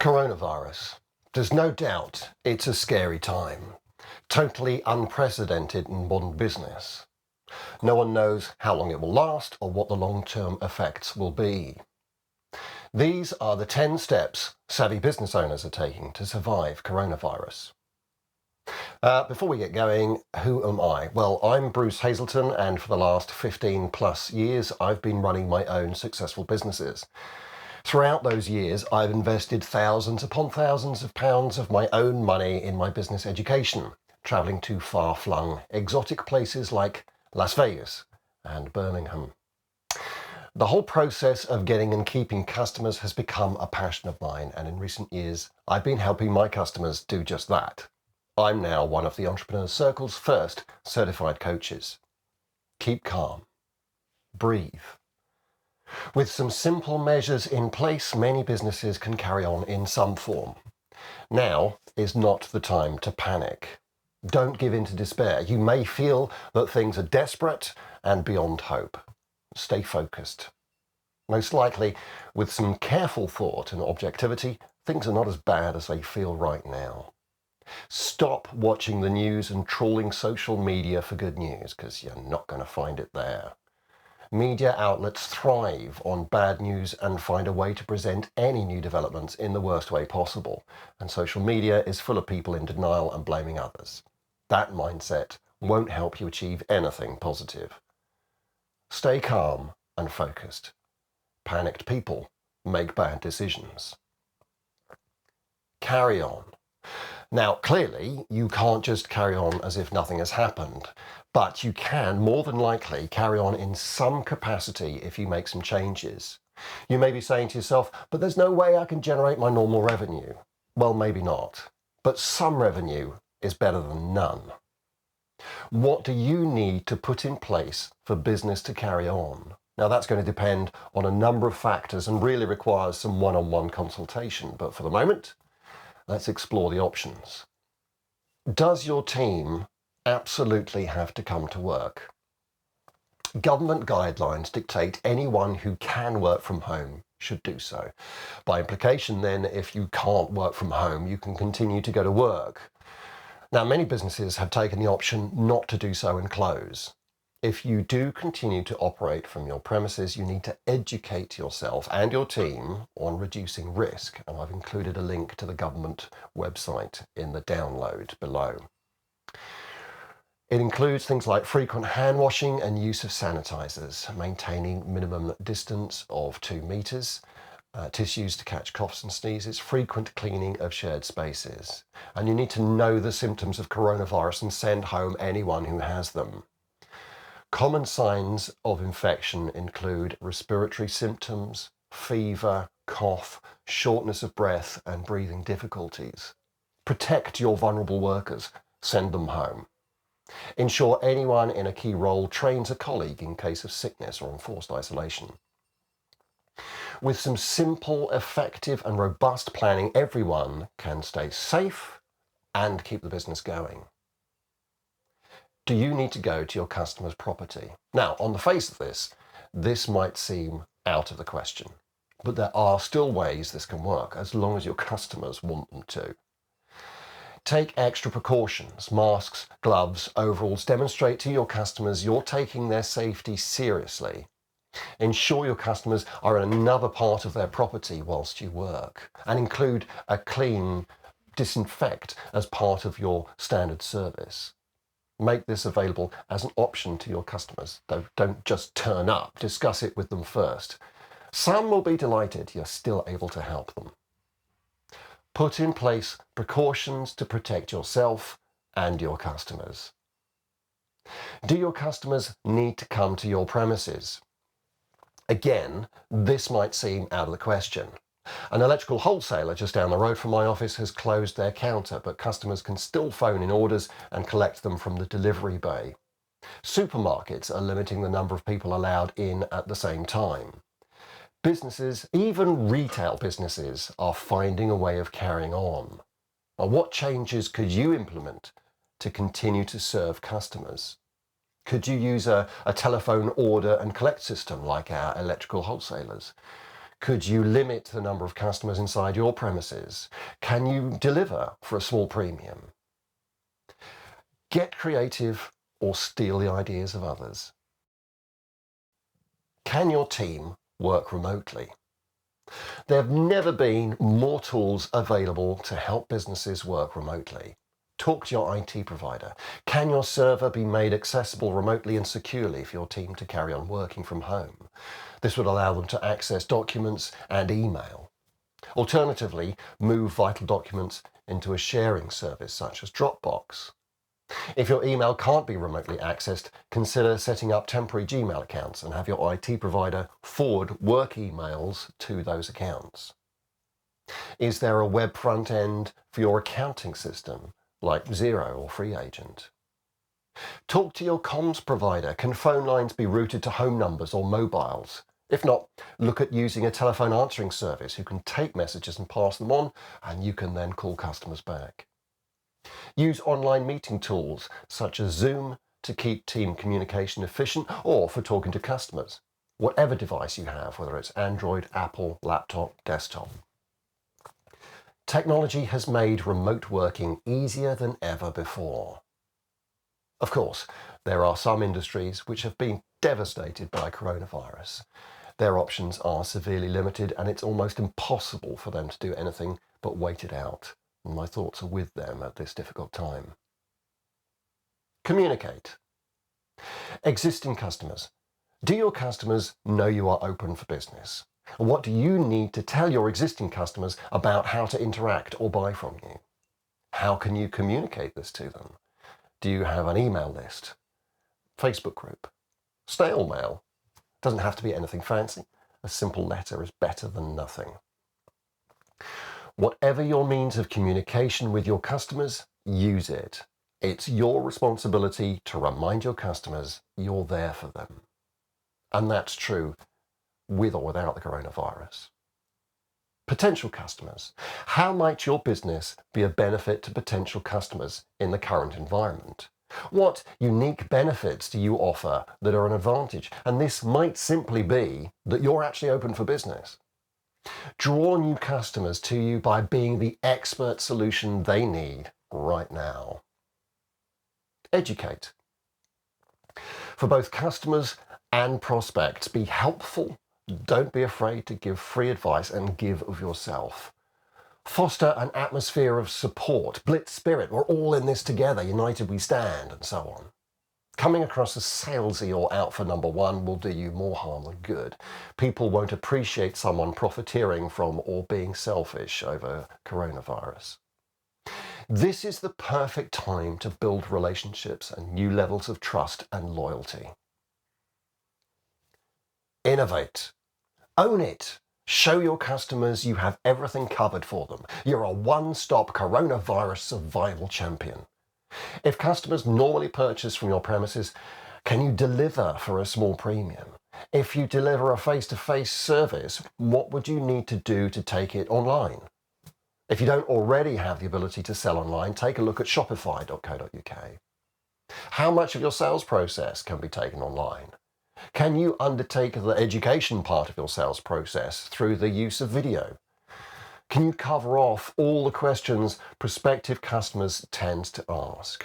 Coronavirus. There's no doubt it's a scary time. Totally unprecedented in modern business. No one knows how long it will last or what the long-term effects will be. These are the 10 steps savvy business owners are taking to survive coronavirus. Before we get going, who am I? Well, I'm Bruce Hazelton, and for the last 15 plus years, I've been running my own successful businesses. Throughout those years, I've invested thousands upon thousands of pounds of my own money in my business education, travelling to far-flung, exotic places like Las Vegas and Birmingham. The whole process of getting and keeping customers has become a passion of mine, and in recent years, I've been helping my customers do just that. I'm now one of the Entrepreneur Circle's first certified coaches. Keep calm. Breathe. With some simple measures in place, many businesses can carry on in some form. Now is not the time to panic. Don't give in to despair. You may feel that things are desperate and beyond hope. Stay focused. Most likely, with some careful thought and objectivity, things are not as bad as they feel right now. Stop watching the news and trawling social media for good news, because you're not going to find it there. Media outlets thrive on bad news and find a way to present any new developments in the worst way possible. And social media is full of people in denial and blaming others. That mindset won't help you achieve anything positive. Stay calm and focused. Panicked people make bad decisions. Carry on. Now, clearly, you can't just carry on as if nothing has happened, but you can more than likely carry on in some capacity if you make some changes. You may be saying to yourself, but there's no way I can generate my normal revenue. Well, maybe not, but some revenue is better than none. What do you need to put in place for business to carry on? Now, that's going to depend on a number of factors and really requires some one-on-one consultation, but for the moment, let's explore the options. Does your team absolutely have to come to work? Government guidelines dictate anyone who can work from home should do so. By implication, then, if you can't work from home, you can continue to go to work. Now, many businesses have taken the option not to do so and close. If you do continue to operate from your premises, you need to educate yourself and your team on reducing risk, and I've included a link to the government website in the download below. It includes things like frequent hand washing and use of sanitizers, maintaining minimum distance of 2 meters, tissues to catch coughs and sneezes, frequent cleaning of shared spaces. And you need to know the symptoms of coronavirus and send home anyone who has them. Common signs of infection include respiratory symptoms, fever, cough, shortness of breath, and breathing difficulties. Protect your vulnerable workers. Send them home. Ensure anyone in a key role trains a colleague in case of sickness or enforced isolation. With some simple, effective, and robust planning, everyone can stay safe and keep the business going. Do you need to go to your customer's property? Now, on the face of this might seem out of the question, but there are still ways this can work as long as your customers want them to. Take extra precautions, masks, gloves, overalls. Demonstrate to your customers you're taking their safety seriously. Ensure your customers are in another part of their property whilst you work, and include a clean disinfect as part of your standard service. Make this available as an option to your customers. Don't just turn up. Discuss it with them first. Some will be delighted you're still able to help them. Put in place precautions to protect yourself and your customers. Do your customers need to come to your premises? Again, this might seem out of the question. An electrical wholesaler just down the road from my office has closed their counter, but customers can still phone in orders and collect them from the delivery bay. Supermarkets are limiting the number of people allowed in at the same time. Businesses, even retail businesses, are finding a way of carrying on. Now, what changes could you implement to continue to serve customers? Could you use a telephone order and collect system like our electrical wholesalers? Could you limit the number of customers inside your premises? Can you deliver for a small premium? Get creative or steal the ideas of others. Can your team work remotely? There have never been more tools available to help businesses work remotely. Talk to your IT provider. Can your server be made accessible remotely and securely for your team to carry on working from home? This would allow them to access documents and email. Alternatively, move vital documents into a sharing service such as Dropbox. If your email can't be remotely accessed, consider setting up temporary Gmail accounts and have your IT provider forward work emails to those accounts. Is there a web front end for your accounting system, like Xero or FreeAgent? Talk to your comms provider. Can phone lines be routed to home numbers or mobiles? If not, look at using a telephone answering service who can take messages and pass them on, and you can then call customers back. Use online meeting tools such as Zoom to keep team communication efficient or for talking to customers, whatever device you have, whether it's Android, Apple, laptop, desktop. Technology has made remote working easier than ever before. Of course, there are some industries which have been devastated by coronavirus. Their options are severely limited and it's almost impossible for them to do anything but wait it out. And my thoughts are with them at this difficult time. Communicate. Existing customers. Do your customers know you are open for business? What do you need to tell your existing customers about how to interact or buy from you? How can you communicate this to them? Do you have an email list? Facebook group? Snail mail? Doesn't have to be anything fancy. A simple letter is better than nothing. Whatever your means of communication with your customers, use it. It's your responsibility to remind your customers you're there for them. And that's true with or without the coronavirus. Potential customers. How might your business be a benefit to potential customers in the current environment? What unique benefits do you offer that are an advantage? And this might simply be that you're actually open for business. Draw new customers to you by being the expert solution they need right now. Educate. For both customers and prospects, be helpful. Don't be afraid to give free advice and give of yourself. Foster an atmosphere of support, blitz spirit, we're all in this together, united we stand, and so on. Coming across as salesy or out for number one will do you more harm than good. People won't appreciate someone profiteering from or being selfish over coronavirus. This is the perfect time to build relationships and new levels of trust and loyalty. Innovate. Own it. Show your customers you have everything covered for them. You're a one-stop coronavirus survival champion. If customers normally purchase from your premises, can you deliver for a small premium? If you deliver a face-to-face service, what would you need to do to take it online? If you don't already have the ability to sell online, take a look at shopify.co.uk. How much of your sales process can be taken online? Can you undertake the education part of your sales process through the use of video? Can you cover off all the questions prospective customers tend to ask?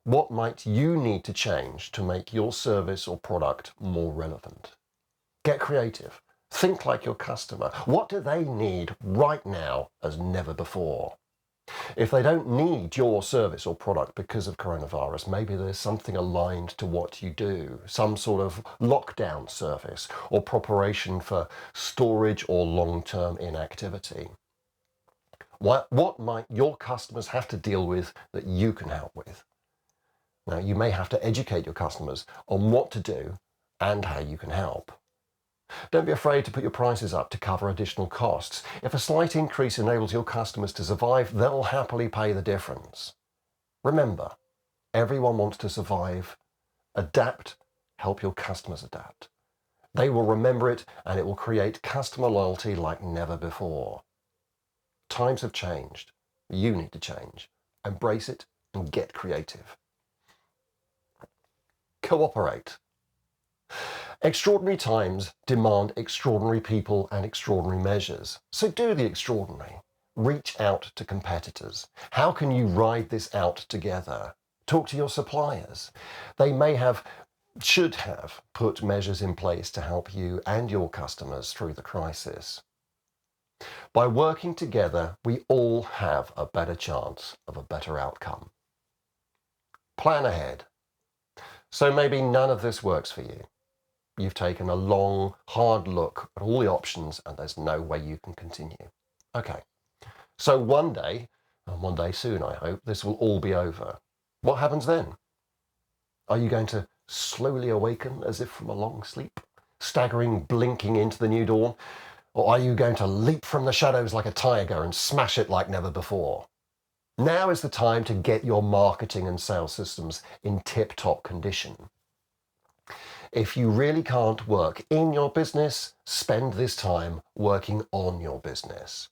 What might you need to change to make your service or product more relevant? Get creative. Think like your customer. What do they need right now as never before? If they don't need your service or product because of coronavirus, maybe there's something aligned to what you do, some sort of lockdown service or preparation for storage or long-term inactivity. What might your customers have to deal with that you can help with? Now, you may have to educate your customers on what to do and how you can help. Don't be afraid to put your prices up to cover additional costs. If a slight increase enables your customers to survive, they'll happily pay the difference. Remember, everyone wants to survive. Adapt, help your customers adapt. They will remember it and it will create customer loyalty like never before. Times have changed. You need to change. Embrace it and get creative. Cooperate. Extraordinary times demand extraordinary people and extraordinary measures. So do the extraordinary. Reach out to competitors. How can you ride this out together? Talk to your suppliers. They should have put measures in place to help you and your customers through the crisis. By working together, we all have a better chance of a better outcome. Plan ahead. So maybe none of this works for you. You've taken a long, hard look at all the options and there's no way you can continue. Okay, so one day, and one day soon I hope, this will all be over. What happens then? Are you going to slowly awaken as if from a long sleep, staggering, blinking into the new dawn? Or are you going to leap from the shadows like a tiger and smash it like never before? Now is the time to get your marketing and sales systems in tip-top condition. If you really can't work in your business, spend this time working on your business.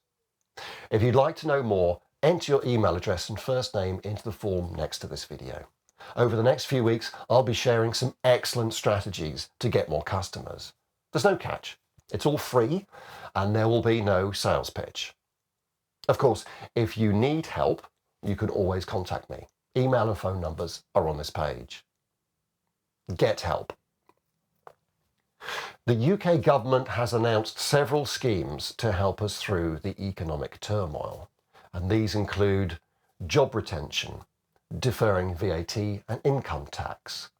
If you'd like to know more, enter your email address and first name into the form next to this video. Over the next few weeks, I'll be sharing some excellent strategies to get more customers. There's no catch. It's all free and there will be no sales pitch. Of course, if you need help, you can always contact me. Email and phone numbers are on this page. Get help. The UK government has announced several schemes to help us through the economic turmoil, and these include job retention, deferring VAT and income tax,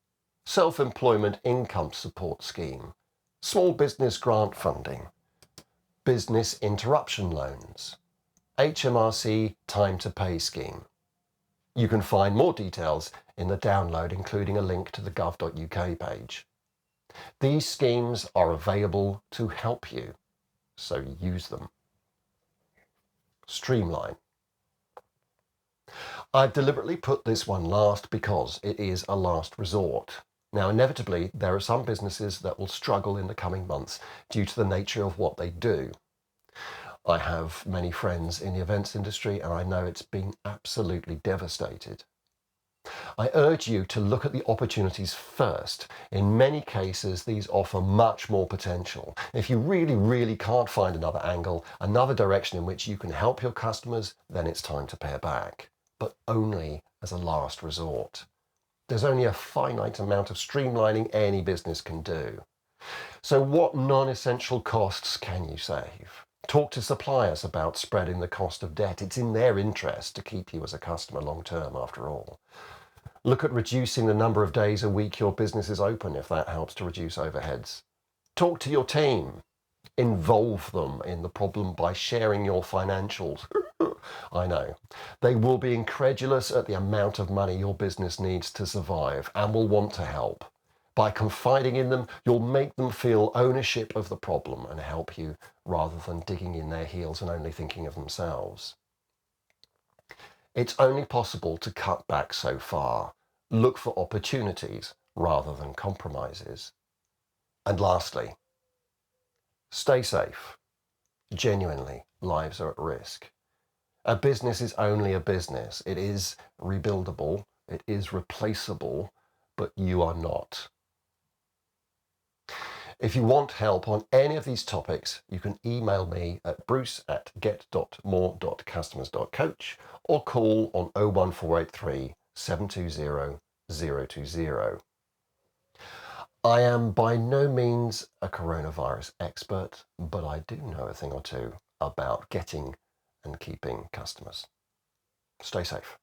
self-employment income support scheme, small business grant funding, business interruption loans, HMRC time to pay scheme. You can find more details in the download, including a link to the gov.uk page. These schemes are available to help you, so use them. Streamline. I've deliberately put this one last because it is a last resort. Now, inevitably, there are some businesses that will struggle in the coming months due to the nature of what they do. I have many friends in the events industry and I know it's been absolutely devastated. I urge you to look at the opportunities first. In many cases, these offer much more potential. If you really can't find another angle, another direction in which you can help your customers, then it's time to pare back, but only as a last resort. There's only a finite amount of streamlining any business can do. So what non-essential costs can you save? Talk to suppliers about spreading the cost of debt. It's in their interest to keep you as a customer long term, after all. Look at reducing the number of days a week your business is open if that helps to reduce overheads. Talk to your team. Involve them in the problem by sharing your financials. I know. They will be incredulous at the amount of money your business needs to survive and will want to help. By confiding in them, you'll make them feel ownership of the problem and help you rather than digging in their heels and only thinking of themselves. It's only possible to cut back so far. Look for opportunities rather than compromises. And lastly, stay safe. Genuinely, lives are at risk. A business is only a business. It is rebuildable, it is replaceable, but you are not. If you want help on any of these topics, you can email me at bruce@get.more.customers.coach or call on 01483 720 020. I am by no means a coronavirus expert, but I do know a thing or two about getting and keeping customers. Stay safe.